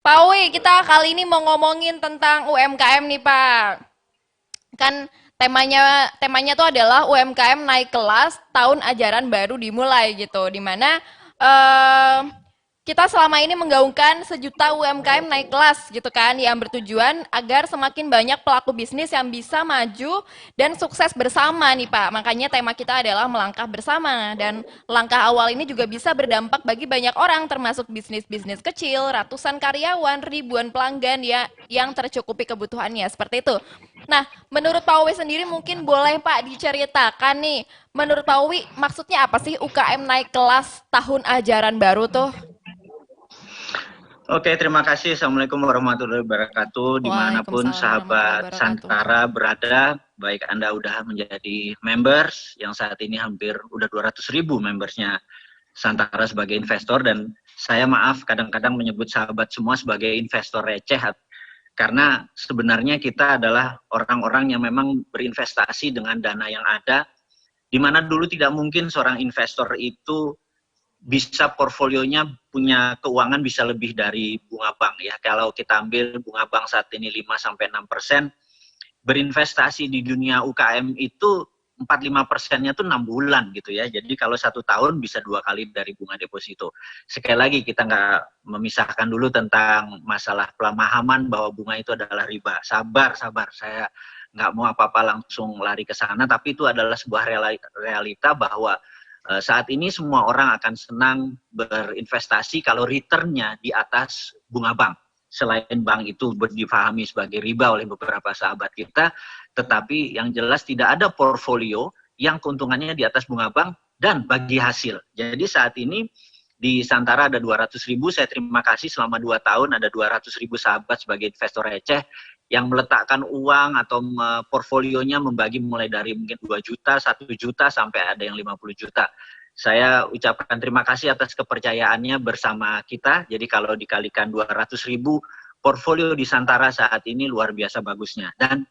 Pak Uwi, kita kali ini mau ngomongin tentang UMKM nih, Pak. Kan temanya tuh adalah UMKM naik kelas, tahun ajaran baru dimulai gitu. Dimana eh kita selama ini menggaungkan sejuta UMKM naik kelas gitu kan, yang bertujuan agar semakin banyak pelaku bisnis yang bisa maju dan sukses bersama nih Pak. Makanya tema kita adalah melangkah bersama, dan langkah awal ini juga bisa berdampak bagi banyak orang termasuk bisnis-bisnis kecil, ratusan karyawan, ribuan pelanggan ya yang tercukupi kebutuhannya seperti itu. Nah, menurut Pak Owi sendiri mungkin boleh Pak diceritakan nih, menurut Pak Owi maksudnya apa sih UKM naik kelas tahun ajaran baru tuh? Oke, terima kasih. Assalamualaikum warahmatullahi wabarakatuh. Dimanapun Waalaikumsalam warahmatullahi sahabat wabarakatuh. Santara berada, baik Anda udah menjadi members, yang saat ini hampir udah 200.000 membersnya Santara sebagai investor, dan saya maaf kadang-kadang menyebut sahabat semua sebagai investor receh, karena sebenarnya kita adalah orang-orang yang memang berinvestasi dengan dana yang ada, di mana dulu tidak mungkin seorang investor itu bisa portfolionya punya keuangan bisa lebih dari bunga bank ya. Kalau kita ambil bunga bank saat ini 5-6%, berinvestasi di dunia UKM itu 4-5%-nya tuh 6 bulan gitu ya. Jadi kalau 1 tahun bisa 2 kali dari bunga deposito. Sekali lagi kita nggak memisahkan dulu tentang masalah pemahaman bahwa bunga itu adalah riba. Sabar, sabar. Saya nggak mau apa-apa langsung lari ke sana, tapi itu adalah sebuah realita bahwa saat ini semua orang akan senang berinvestasi kalau returnnya di atas bunga bank. Selain bank itu difahami sebagai riba oleh beberapa sahabat kita, tetapi yang jelas tidak ada portfolio yang keuntungannya di atas bunga bank dan bagi hasil. Jadi saat ini di Santara ada 200.000, saya terima kasih selama 2 tahun ada 200.000 sahabat sebagai investor receh yang meletakkan uang atau portfolionya membagi mulai dari mungkin 2 juta, 1 juta, sampai ada yang 50 juta. Saya ucapkan terima kasih atas kepercayaannya bersama kita. Jadi kalau dikalikan 200.000, portfolio di Santara saat ini luar biasa bagusnya. Dan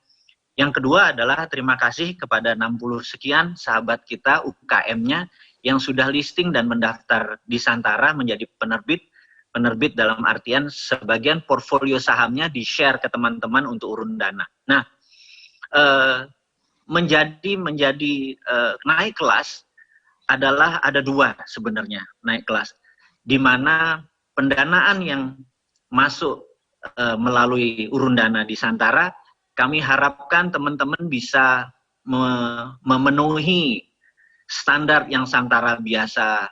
yang kedua adalah terima kasih kepada 60 sekian sahabat kita UKM-nya yang sudah listing dan mendaftar di Santara menjadi penerbit. Penerbit dalam artian sebagian portfolio sahamnya di-share ke teman-teman untuk urun dana. Nah, menjadi naik kelas adalah ada dua sebenarnya naik kelas, di mana pendanaan yang masuk melalui urun dana di Santara, kami harapkan teman-teman bisa memenuhi standar yang Santara biasa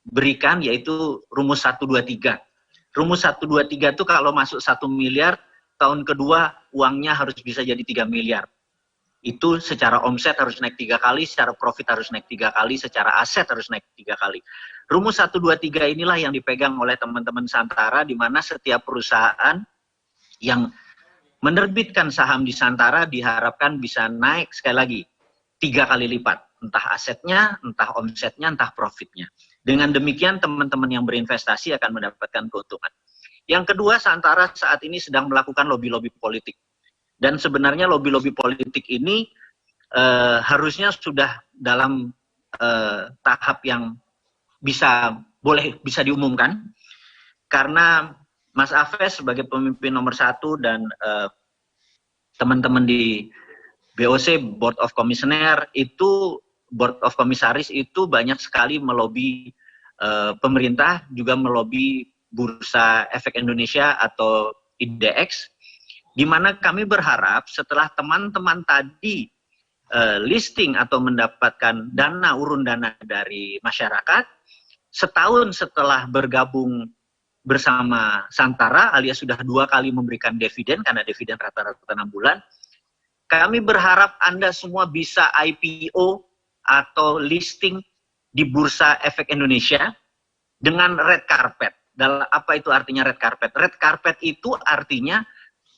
berikan, yaitu rumus 123. Rumus 123 itu kalau masuk 1 miliar, tahun kedua uangnya harus bisa jadi 3 miliar. Itu secara omset harus naik 3 kali, secara profit harus naik 3 kali, secara aset harus naik 3 kali. Rumus 123 inilah yang dipegang oleh teman-teman Santara, di mana setiap perusahaan yang menerbitkan saham di Santara diharapkan bisa naik sekali lagi 3 kali lipat, entah asetnya, entah omsetnya, entah profitnya. Dengan demikian teman-teman yang berinvestasi akan mendapatkan keuntungan. Yang kedua, Santara saat ini sedang melakukan lobby-lobby politik. Dan sebenarnya lobby-lobby politik ini harusnya sudah dalam tahap yang bisa diumumkan, karena Mas Afes sebagai pemimpin nomor 1 dan teman-teman di BOC, Board of Commissioner, itu Board of Komisaris itu banyak sekali melobi pemerintah, juga melobi Bursa Efek Indonesia atau IDX, di mana kami berharap setelah teman-teman tadi listing atau mendapatkan dana urun dana dari masyarakat, setahun setelah bergabung bersama Santara alias sudah 2 kali memberikan dividen, karena dividen rata-rata 6 bulan, kami berharap Anda semua bisa IPO atau listing di Bursa Efek Indonesia dengan red carpet. Apa itu artinya red carpet? Red carpet itu artinya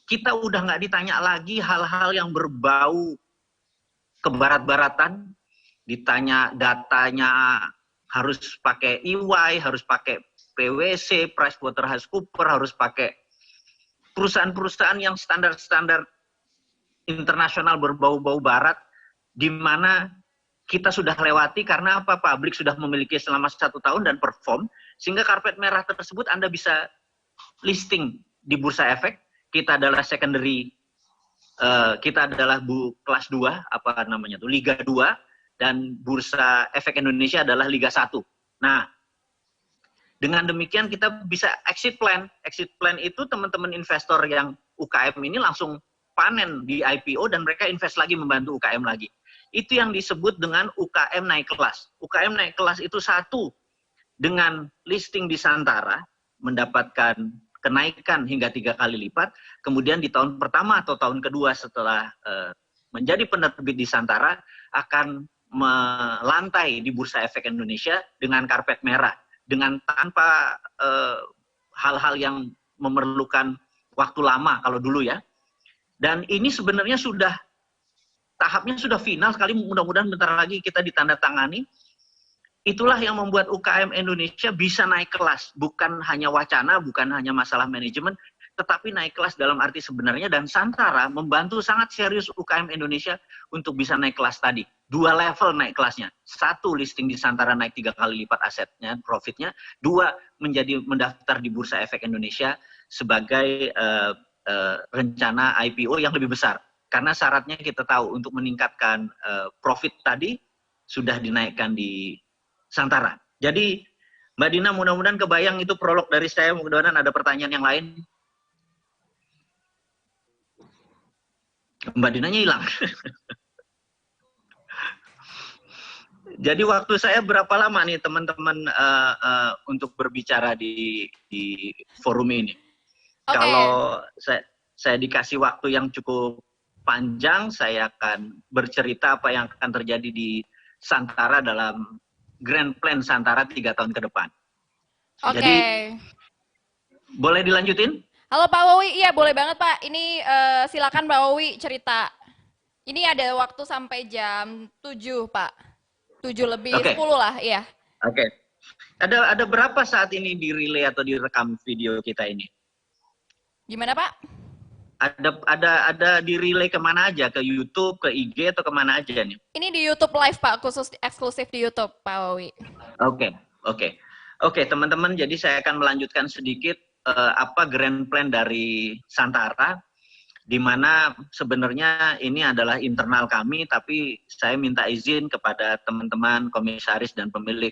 kita udah nggak ditanya lagi hal-hal yang berbau kebarat-baratan, ditanya datanya harus pakai EY, harus pakai PwC, PricewaterhouseCoopers, harus pakai perusahaan-perusahaan yang standar-standar internasional berbau-bau barat, di mana kita sudah lewati karena apa? Publik sudah memiliki selama 1 tahun dan perform, sehingga karpet merah tersebut Anda bisa listing di bursa efek, kita adalah secondary, kita adalah kelas 2, apa namanya tuh, Liga 2, dan bursa efek Indonesia adalah Liga 1. Nah, dengan demikian kita bisa exit plan. Exit plan itu teman-teman investor yang UKM ini langsung panen di IPO dan mereka invest lagi membantu UKM lagi. Itu yang disebut dengan UKM naik kelas. UKM naik kelas itu satu, dengan listing di Santara mendapatkan kenaikan hingga 3 kali lipat. Kemudian di tahun pertama atau tahun kedua setelah menjadi penerbit di Santara akan melantai di Bursa Efek Indonesia dengan karpet merah, dengan tanpa hal-hal yang memerlukan waktu lama kalau dulu ya. Dan ini sebenarnya sudah tahapnya sudah final sekali, mudah-mudahan bentar lagi kita ditandatangani. Itulah yang membuat UKM Indonesia bisa naik kelas, bukan hanya wacana, bukan hanya masalah manajemen, tetapi naik kelas dalam arti sebenarnya, dan Santara membantu sangat serius UKM Indonesia untuk bisa naik kelas tadi. 2 level naik kelasnya. 1, listing di Santara naik 3 kali lipat asetnya, profitnya. 2, menjadi mendaftar di Bursa Efek Indonesia sebagai rencana IPO yang lebih besar. Karena syaratnya kita tahu untuk meningkatkan profit tadi sudah dinaikkan di Santara. Jadi Mbak Dina, mudah-mudahan kebayang itu prolog dari saya. Mudah-mudahan ada pertanyaan yang lain. Mbak Dinanya hilang. Jadi waktu saya berapa lama nih teman-teman untuk berbicara di forum ini? Oke. Kalau saya dikasih waktu yang cukup panjang, saya akan bercerita apa yang akan terjadi di Santara dalam grand plan Santara 3 tahun ke depan. Oke. Jadi, boleh dilanjutin? Halo Pak Wowi, iya boleh banget Pak. Ini silakan Pak Wowi cerita. Ini ada waktu sampai jam 7 Pak. 7 lebih 10 lah, iya. Oke. Ada berapa saat ini di relay atau direkam video kita ini? Gimana Pak? Ada di relay kemana aja? Ke YouTube, ke IG, atau kemana aja nih? Ini di YouTube live Pak, khusus eksklusif di YouTube Pak Wowi. Oke, teman-teman, jadi saya akan melanjutkan sedikit apa grand plan dari Santara, di mana sebenarnya ini adalah internal kami, tapi saya minta izin kepada teman-teman komisaris dan pemilik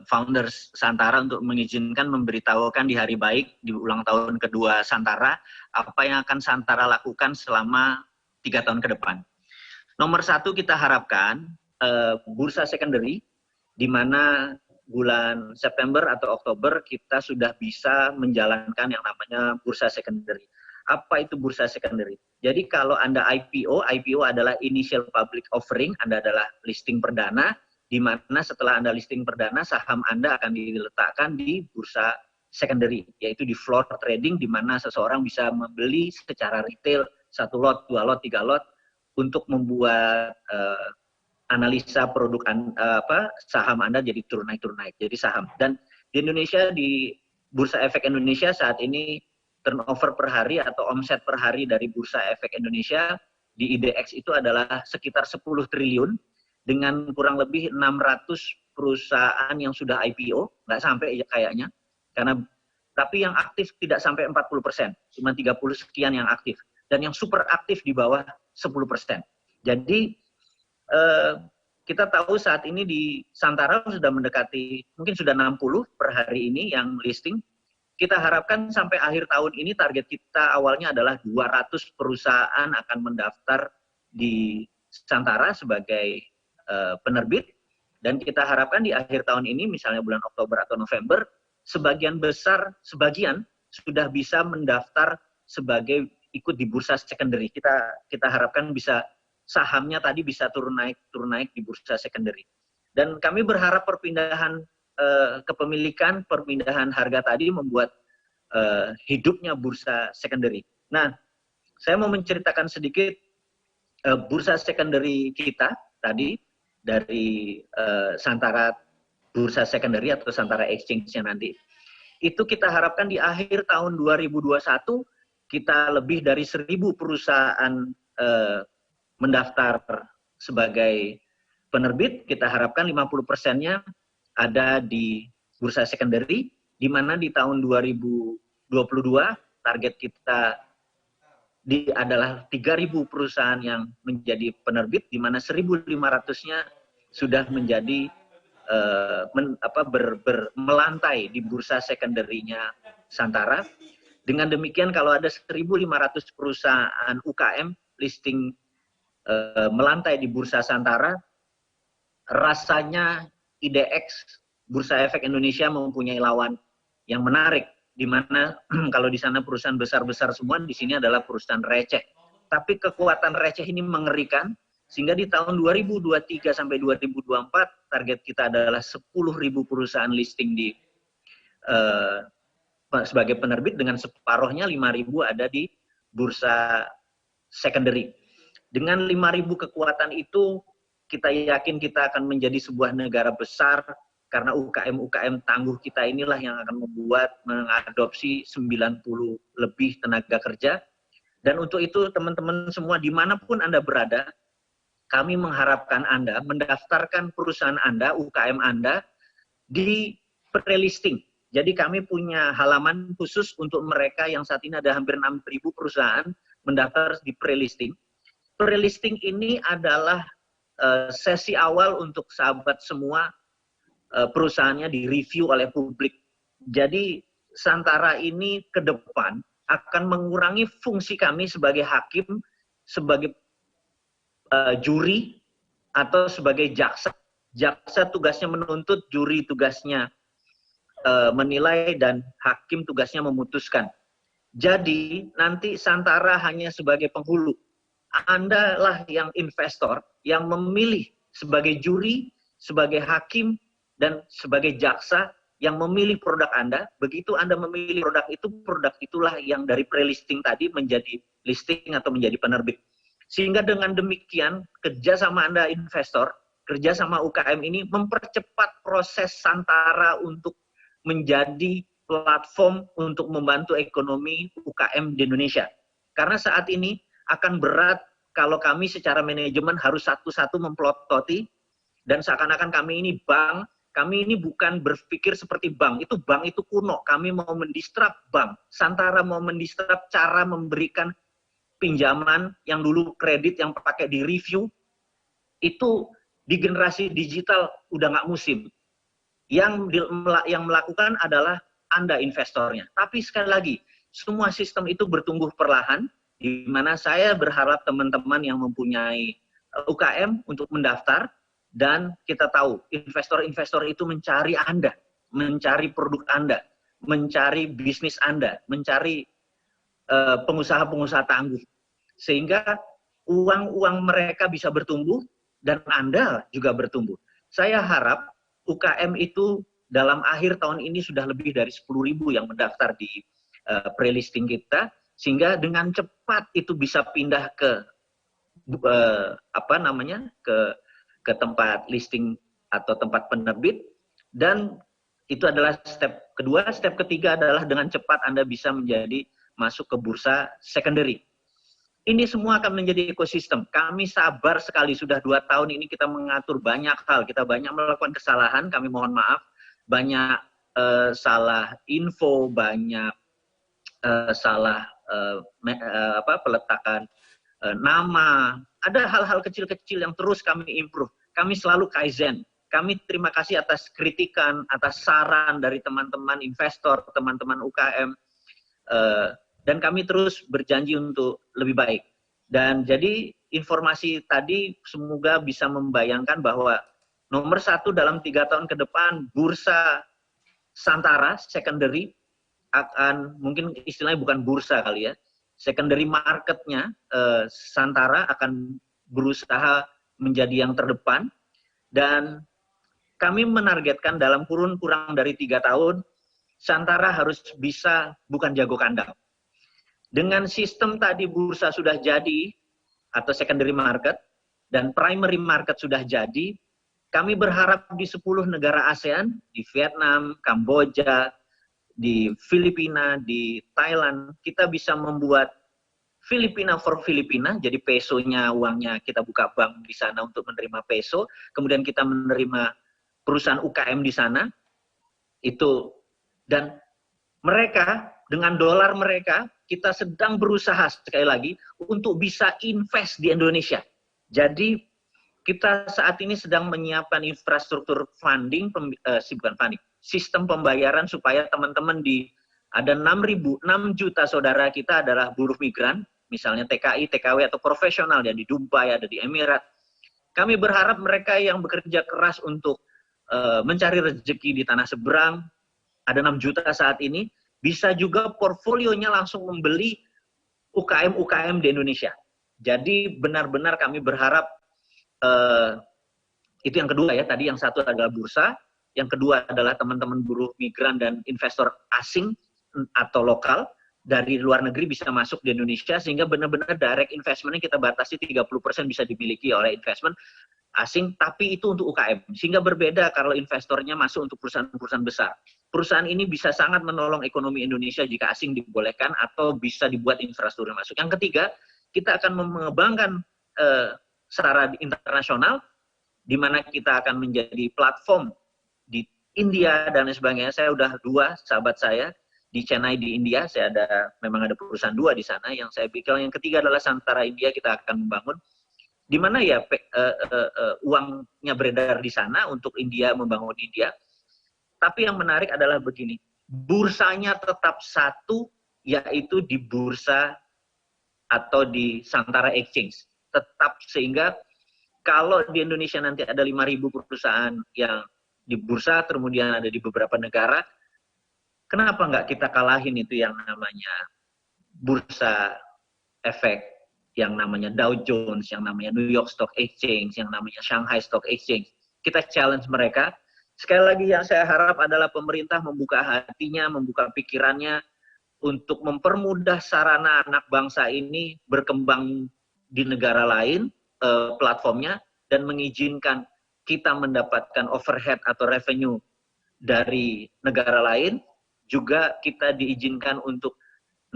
founders Santara untuk mengizinkan memberitahukan di hari baik di ulang tahun kedua Santara apa yang akan Santara lakukan selama 3 tahun ke depan. Nomor 1, kita harapkan bursa secondary, di mana bulan September atau Oktober kita sudah bisa menjalankan yang namanya bursa secondary. Apa itu bursa secondary? Jadi kalau Anda IPO adalah initial public offering, Anda adalah listing perdana, di mana setelah Anda listing perdana, saham Anda akan diletakkan di bursa secondary, yaitu di floor trading, di mana seseorang bisa membeli secara retail 1 lot, 2 lot, 3 lot, untuk membuat analisa produk saham Anda jadi turun naik, jadi saham. Dan di Indonesia, di Bursa Efek Indonesia saat ini turnover per hari atau omset per hari dari Bursa Efek Indonesia di IDX itu adalah sekitar 10 triliun dengan kurang lebih 600 perusahaan yang sudah IPO, nggak sampai kayaknya, tapi yang aktif tidak sampai 40%, cuma 30 sekian yang aktif, dan yang super aktif di bawah 10%. Jadi kita tahu saat ini di Santara sudah mendekati, mungkin sudah 60 per hari ini yang listing. Kita harapkan sampai akhir tahun ini target kita awalnya adalah 200 perusahaan akan mendaftar di Santara sebagai penerbit, dan kita harapkan di akhir tahun ini, misalnya bulan Oktober atau November, sebagian sudah bisa mendaftar sebagai ikut di bursa secondary. Kita harapkan bisa sahamnya tadi bisa turun naik di bursa secondary. Dan kami berharap perpindahan kepemilikan, perpindahan harga tadi membuat hidupnya bursa secondary. Nah, saya mau menceritakan sedikit bursa secondary kita tadi dari Santara Bursa Secondary atau Santara Exchange-nya nanti. Itu kita harapkan di akhir tahun 2021 kita lebih dari 1.000 perusahaan mendaftar sebagai penerbit. Kita harapkan 50%-nya ada di bursa secondary, di mana di tahun 2021 2022 target kita adalah 3.000 perusahaan yang menjadi penerbit, di mana 1.500-nya sudah menjadi melantai di bursa secondary-nya Santara. Dengan demikian kalau ada 1.500 perusahaan UKM listing melantai di bursa Santara, rasanya IDX Bursa Efek Indonesia mempunyai lawan yang menarik, di mana kalau di sana perusahaan besar-besar semua, di sini adalah perusahaan receh. Tapi kekuatan receh ini mengerikan, sehingga di tahun 2023 sampai 2024 target kita adalah 10.000 perusahaan listing di sebagai penerbit, dengan separuhnya 5.000 ada di bursa secondary. Dengan 5.000 kekuatan itu, kita yakin kita akan menjadi sebuah negara besar, karena UKM-UKM tangguh kita inilah yang akan membuat mengadopsi 90 lebih tenaga kerja. Dan untuk itu teman-teman semua dimanapun Anda berada, kami mengharapkan Anda mendaftarkan perusahaan Anda, UKM Anda, di pre-listing. Jadi kami punya halaman khusus untuk mereka yang saat ini ada hampir 6.000 perusahaan mendaftar di pre-listing. Pre-listing ini adalah sesi awal untuk sahabat semua perusahaannya direview oleh publik. Jadi Santara ini ke depan akan mengurangi fungsi kami sebagai hakim, sebagai juri, atau sebagai jaksa. Jaksa tugasnya menuntut, juri tugasnya menilai, dan hakim tugasnya memutuskan. Jadi nanti Santara hanya sebagai penghulu. Anda lah yang investor yang memilih sebagai juri, sebagai hakim, dan sebagai jaksa yang memilih produk Anda. Begitu Anda memilih produk itulah yang dari pre-listing tadi menjadi listing atau menjadi penerbit. Sehingga dengan demikian, kerjasama Anda investor, kerjasama UKM ini mempercepat proses Santara untuk menjadi platform untuk membantu ekonomi UKM di Indonesia. Karena saat ini akan berat kalau kami secara manajemen harus satu-satu memplototi, dan seakan-akan kami ini bank. Kami ini bukan berpikir seperti bank. Bank itu kuno. Kami mau mendistrap bank. Santara mau mendistrap cara memberikan pinjaman yang dulu kredit yang pakai di review. Itu di generasi digital udah nggak musim. Yang melakukan adalah Anda investornya. Tapi sekali lagi, semua sistem itu bertumbuh perlahan, di mana saya berharap teman-teman yang mempunyai UKM untuk mendaftar. Dan kita tahu, investor-investor itu mencari Anda, mencari produk Anda, mencari bisnis Anda, mencari pengusaha-pengusaha tangguh. Sehingga uang-uang mereka bisa bertumbuh, dan Anda juga bertumbuh. Saya harap UKM itu dalam akhir tahun ini sudah lebih dari 10.000 yang mendaftar di pre-listing kita, sehingga dengan cepat itu bisa pindah ke ke tempat listing atau tempat penerbit. Dan itu adalah step kedua. Step ketiga adalah dengan cepat Anda bisa menjadi masuk ke bursa secondary. Ini semua akan menjadi ekosistem. Kami sabar sekali, sudah 2 tahun ini kita mengatur banyak hal. Kita banyak melakukan kesalahan, kami mohon maaf. Banyak salah info, banyak salah peletakan nama. Ada hal-hal kecil-kecil yang terus kami improve. Kami selalu kaizen. Kami terima kasih atas kritikan, atas saran dari teman-teman investor, teman-teman UKM. Dan kami terus berjanji untuk lebih baik. Dan jadi informasi tadi semoga bisa membayangkan bahwa nomor 1 dalam 3 tahun ke depan, bursa Santara secondary akan, mungkin istilahnya bukan bursa kali ya, secondary marketnya Santara akan berusaha menjadi yang terdepan. Dan kami menargetkan dalam kurun kurang dari 3 tahun, Santara harus bisa bukan jago kandang. Dengan sistem tadi bursa sudah jadi, atau secondary market, dan primary market sudah jadi, kami berharap di 10 negara ASEAN, di Vietnam, Kamboja, di Filipina, di Thailand, kita bisa membuat Filipina for Filipina, jadi pesonya, uangnya kita buka bank di sana untuk menerima peso, kemudian kita menerima perusahaan UKM di sana, itu, dan mereka dengan dolar mereka, kita sedang berusaha sekali lagi untuk bisa invest di Indonesia. Jadi kita saat ini sedang menyiapkan infrastruktur funding, bukan funding, sistem pembayaran supaya teman-teman ada 6 juta saudara kita adalah buruh migran, misalnya TKI, TKW atau profesional ya di Dubai, ada di Emirat. Kami berharap mereka yang bekerja keras untuk mencari rezeki di tanah seberang, ada 6 juta saat ini, bisa juga portfolionya langsung membeli UKM-UKM di Indonesia. Jadi benar-benar kami berharap itu yang kedua ya, tadi yang satu adalah bursa, yang kedua adalah teman-teman buruh migran dan investor asing atau lokal dari luar negeri bisa masuk di Indonesia, sehingga benar-benar direct investment kita batasi 30% bisa dimiliki oleh investment asing, tapi itu untuk UKM. Sehingga berbeda kalau investornya masuk untuk perusahaan-perusahaan besar. Perusahaan ini bisa sangat menolong ekonomi Indonesia jika asing dibolehkan atau bisa dibuat infrastruktur masuk. Yang ketiga, kita akan mengembangkan secara internasional, di mana kita akan menjadi platform di India dan lain sebagainya. Saya udah 2 sahabat saya di Chennai di India, memang ada perusahaan 2 di sana. Yang saya pikir yang ketiga adalah Santara India, kita akan membangun di mana ya uangnya beredar di sana untuk India, membangun India. Tapi yang menarik adalah begini, bursanya tetap satu, yaitu di bursa atau di Santara Exchange. Tetap, sehingga kalau di Indonesia nanti ada 5.000 perusahaan yang di bursa, kemudian ada di beberapa negara, kenapa nggak kita kalahin itu yang namanya bursa efek, yang namanya Dow Jones, yang namanya New York Stock Exchange, yang namanya Shanghai Stock Exchange. Kita challenge mereka. Sekali lagi yang saya harap adalah pemerintah membuka hatinya, membuka pikirannya untuk mempermudah sarana anak bangsa ini berkembang di negara lain, platformnya, dan mengizinkan kita mendapatkan overhead atau revenue dari negara lain, juga kita diizinkan untuk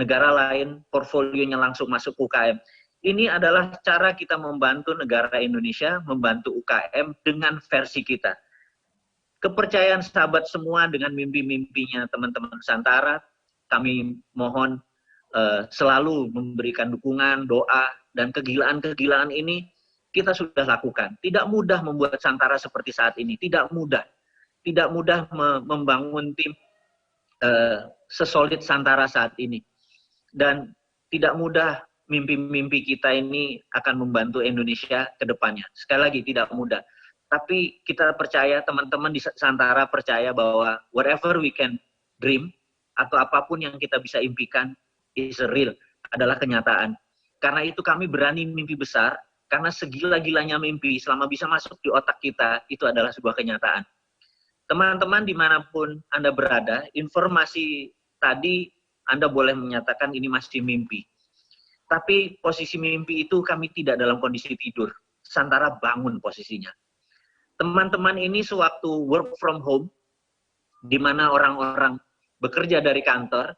negara lain portfolionya langsung masuk UKM. Ini adalah cara kita membantu negara Indonesia, membantu UKM dengan versi kita. Kepercayaan sahabat semua dengan mimpi-mimpinya teman-teman Nusantara, kami mohon selalu memberikan dukungan, doa, dan kegilaan-kegilaan ini kita sudah lakukan. Tidak mudah membuat Santara seperti saat ini, tidak mudah. Tidak mudah membangun tim sesolid Santara saat ini. Dan tidak mudah mimpi-mimpi kita ini akan membantu Indonesia ke depannya. Sekali lagi, tidak mudah. Tapi kita percaya, teman-teman di Santara percaya bahwa whatever we can dream, atau apapun yang kita bisa impikan, is real, adalah kenyataan. Karena itu kami berani mimpi besar, karena segila-gilanya mimpi, selama bisa masuk di otak kita, itu adalah sebuah kenyataan. Teman-teman dimanapun Anda berada, informasi tadi Anda boleh menyatakan ini masih mimpi. Tapi posisi mimpi itu kami tidak dalam kondisi tidur. Santara bangun posisinya. Teman-teman ini sewaktu work from home, di mana orang-orang bekerja dari kantor,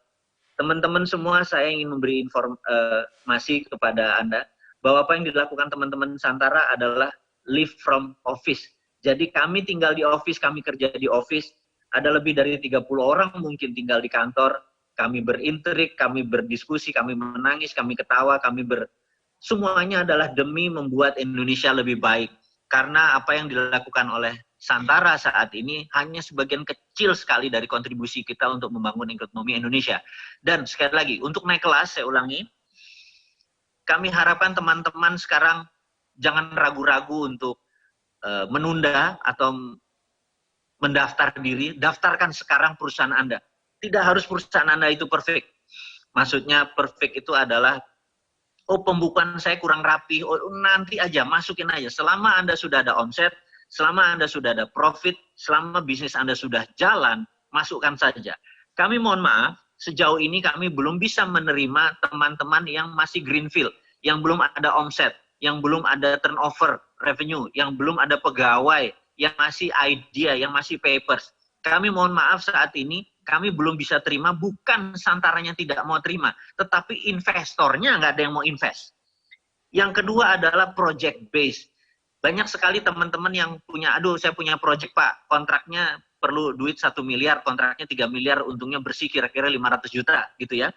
teman-teman semua saya ingin memberi informasi kepada Anda, bahwa apa yang dilakukan teman-teman Santara adalah live from office. Jadi kami tinggal di office, kami kerja di office, ada lebih dari 30 orang mungkin tinggal di kantor, kami berinteraksi, kami berdiskusi, kami menangis, kami ketawa, semuanya adalah demi membuat Indonesia lebih baik. Karena apa yang dilakukan oleh Santara saat ini hanya sebagian kecil sekali dari kontribusi kita untuk membangun ekonomi Indonesia. Dan sekali lagi, untuk naik kelas, saya ulangi, kami harapkan teman-teman sekarang jangan ragu-ragu untuk menunda atau mendaftar diri. Daftarkan sekarang perusahaan Anda. Tidak harus perusahaan Anda itu perfect. Maksudnya perfect itu adalah, oh pembukuan saya kurang rapi, oh nanti aja, masukin aja. Selama Anda sudah ada omset, selama Anda sudah ada profit, selama bisnis Anda sudah jalan, masukkan saja. Kami mohon maaf, sejauh ini kami belum bisa menerima teman-teman yang masih greenfield, yang belum ada omset, yang belum ada turnover revenue, yang belum ada pegawai, yang masih idea, yang masih papers. Kami mohon maaf saat ini, kami belum bisa terima, bukan Santaranya tidak mau terima, tetapi investornya nggak ada yang mau invest. Yang kedua adalah project base. Banyak sekali teman-teman yang punya, aduh saya punya project Pak, kontraknya perlu duit 1 miliar, kontraknya 3 miliar, untungnya bersih kira-kira 500 juta gitu ya.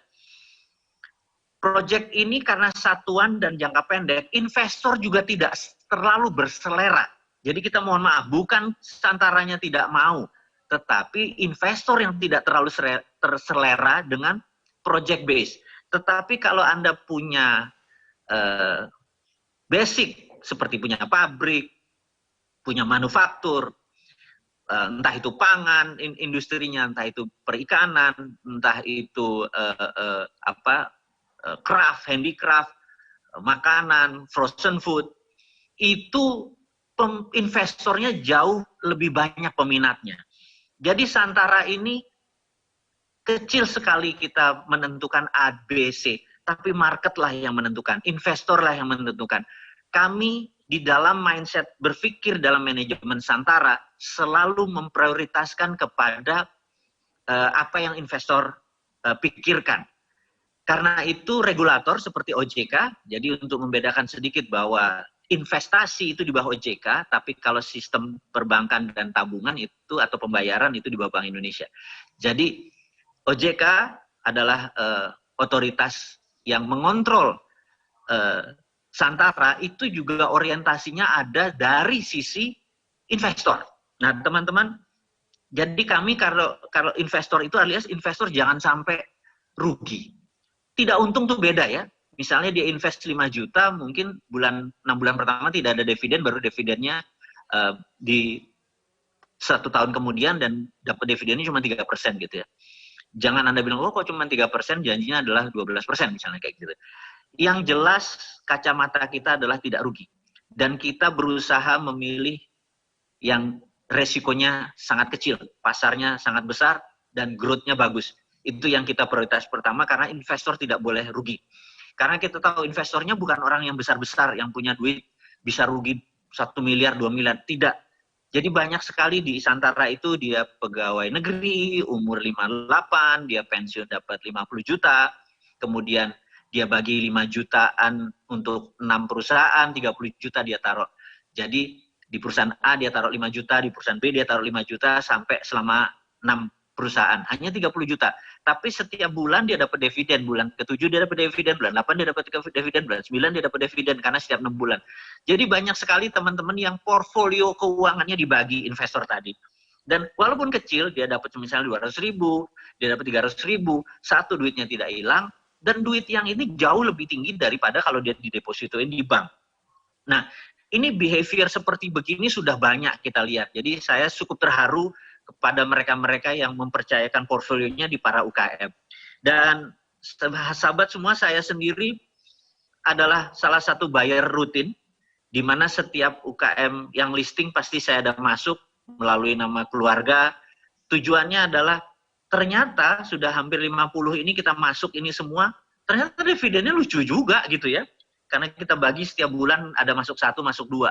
Project ini karena satuan dan jangka pendek, investor juga tidak terlalu berselera. Jadi kita mohon maaf, bukan Santaranya tidak mau, tetapi investor yang tidak terlalu terselera dengan project base. Tetapi kalau Anda punya basic, seperti punya pabrik, punya manufaktur, entah itu pangan, industrinya, entah itu perikanan, entah itu craft, handicraft, makanan, frozen food, itu investornya jauh lebih banyak peminatnya. Jadi Santara ini kecil sekali kita menentukan A, B, C, tapi market lah yang menentukan, investor lah yang menentukan. Kami di dalam mindset berpikir dalam manajemen Santara selalu memprioritaskan kepada apa yang investor pikirkan. Karena itu regulator seperti OJK, jadi untuk membedakan sedikit bahwa investasi itu di bawah OJK, tapi kalau sistem perbankan dan tabungan itu atau pembayaran itu di bawah Bank Indonesia. Jadi OJK adalah otoritas yang mengontrol Santara, itu juga orientasinya ada dari sisi investor. Nah, teman-teman, jadi kami kalau investor itu alias investor jangan sampai rugi. Tidak untung tuh beda ya. Misalnya dia invest 5 juta, mungkin 6 bulan pertama tidak ada dividen, baru dividennya di 1 tahun kemudian dan dapat dividennya cuma 3% gitu ya. Jangan Anda bilang, oh kok cuma 3%, janjinya adalah 12% misalnya kayak gitu. Yang jelas kacamata kita adalah tidak rugi. Dan kita berusaha memilih yang resikonya sangat kecil, pasarnya sangat besar, dan growth-nya bagus. Itu yang kita prioritas pertama karena investor tidak boleh rugi. Karena kita tahu investornya bukan orang yang besar-besar, yang punya duit bisa rugi 1 miliar, 2 miliar. Tidak. Jadi banyak sekali di Santara itu dia pegawai negeri, umur 58, dia pensiun dapat 50 juta, kemudian dia bagi 5 jutaan untuk 6 perusahaan, 30 juta dia taruh. Jadi di perusahaan A dia taruh 5 juta, di perusahaan B dia taruh 5 juta, sampai selama 6 perusahaan. Hanya 30 juta. Tapi setiap bulan dia dapat dividen. Bulan ke-7 dia dapat dividen, bulan 8 dia dapat dividen, bulan 9 dia dapat dividen, karena setiap 6 bulan. Jadi banyak sekali teman-teman yang portfolio keuangannya dibagi investor tadi. Dan walaupun kecil, dia dapat misalnya 200 ribu, dia dapat 300 ribu, satu duitnya tidak hilang, dan duit yang ini jauh lebih tinggi daripada kalau dia didepositoin di bank. Nah, ini behavior seperti begini sudah banyak kita lihat. Jadi saya cukup terharu kepada mereka-mereka yang mempercayakan portfolionya di para UKM. Dan sahabat semua, saya sendiri adalah salah satu buyer rutin, di mana setiap UKM yang listing pasti saya ada masuk melalui nama keluarga. Tujuannya adalah ternyata sudah hampir 50 ini kita masuk ini semua, ternyata dividennya lucu juga gitu ya. Karena kita bagi setiap bulan ada masuk 1, masuk 2.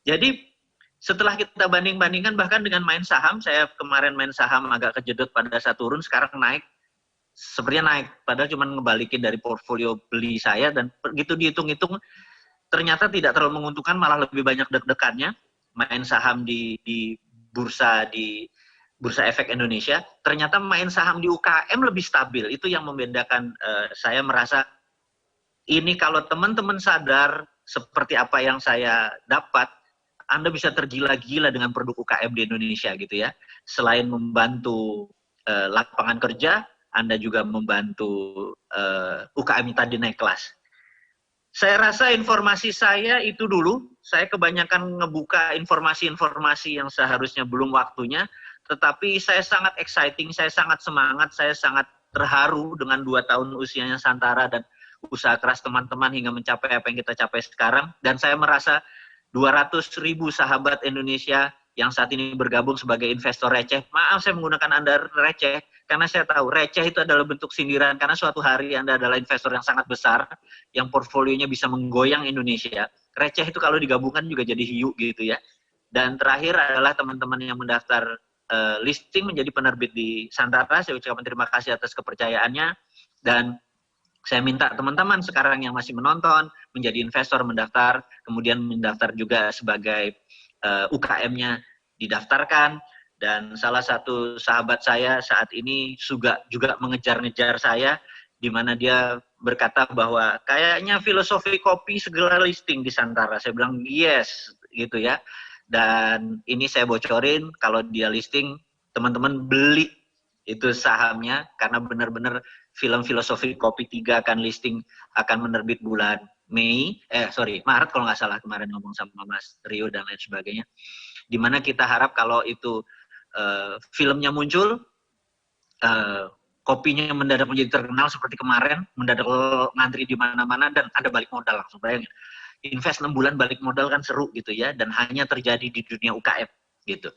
Jadi setelah kita banding-bandingkan bahkan dengan main saham, saya kemarin main saham agak kejedot pada saat turun, sekarang naik. Sepertinya naik, padahal cuma ngebalikin dari portfolio beli saya, dan begitu dihitung-hitung ternyata tidak terlalu menguntungkan, malah lebih banyak deg-degannya main saham di bursa efek Indonesia. Ternyata main saham di UKM lebih stabil. Itu yang membedakan. Saya merasa ini kalau teman-teman sadar seperti apa yang saya dapat, Anda bisa tergila-gila dengan produk UKM di Indonesia gitu ya. Selain membantu lapangan kerja, Anda juga membantu UKM tadi naik kelas. Saya rasa informasi saya itu dulu. Saya kebanyakan ngebuka informasi-informasi yang seharusnya belum waktunya. Tetapi saya sangat exciting, saya sangat semangat, saya sangat terharu dengan 2 tahun usianya Santara dan usaha keras teman-teman hingga mencapai apa yang kita capai sekarang. Dan saya merasa 200.000 sahabat Indonesia yang saat ini bergabung sebagai investor receh. Maaf saya menggunakan Anda receh, karena saya tahu receh itu adalah bentuk sindiran, karena suatu hari Anda adalah investor yang sangat besar, yang portfolionya bisa menggoyang Indonesia. Receh itu kalau digabungkan juga jadi hiu gitu ya. Dan terakhir adalah teman-teman yang mendaftar listing menjadi penerbit di Santara. Saya ucapkan terima kasih atas kepercayaannya, dan saya minta teman-teman sekarang yang masih menonton menjadi investor, mendaftar, kemudian mendaftar juga sebagai UKM-nya didaftarkan. Dan salah satu sahabat saya saat ini juga mengejar-ngejar saya, di mana dia berkata bahwa kayaknya filosofi kopi segera listing di Santara. Saya bilang yes, gitu ya. Dan ini saya bocorin, kalau dia listing, teman-teman beli itu sahamnya, karena benar-benar film filosofi kopi 3 akan listing, akan menerbit bulan Maret kalau nggak salah, kemarin ngomong sama Mas Rio dan lain sebagainya. Dimana kita harap kalau itu filmnya muncul, kopinya mendadak menjadi terkenal seperti kemarin, mendadak ngantri di mana-mana dan ada balik modal langsung. Bayangin, invest 6 bulan balik modal kan seru gitu ya, dan hanya terjadi di dunia UKM gitu.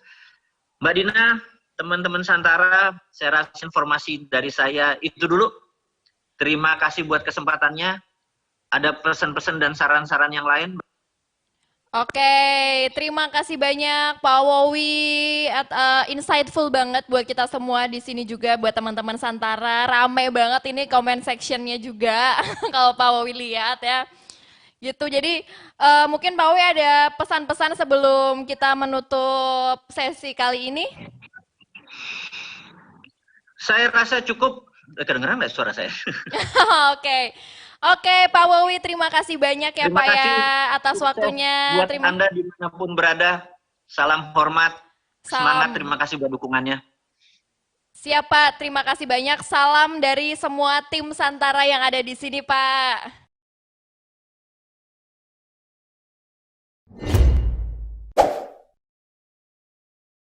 Mbak Dina, teman-teman Santara, saya rasa informasi dari saya itu dulu. Terima kasih buat kesempatannya. Ada pesan-pesan dan saran-saran yang lain? Oke, terima kasih banyak Pak Wowi. Insightful banget buat kita semua di sini juga, buat teman-teman Santara. Rame banget ini comment sectionnya juga kalau Pak Wowi lihat ya. Gitu. Jadi mungkin Pak Wowi ada pesan-pesan sebelum kita menutup sesi kali ini? Saya rasa cukup. Kedengeran nggak suara saya? Oke. Oke, Pak Wowi, terima kasih banyak ya Terima Pak ya kasih atas sukses waktunya. buat Anda dimanapun berada. Salam hormat, semangat, Salam. terima kasih buat dukungannya. Siapa? Terima kasih banyak. Salam dari semua tim Santara yang ada di sini, Pak.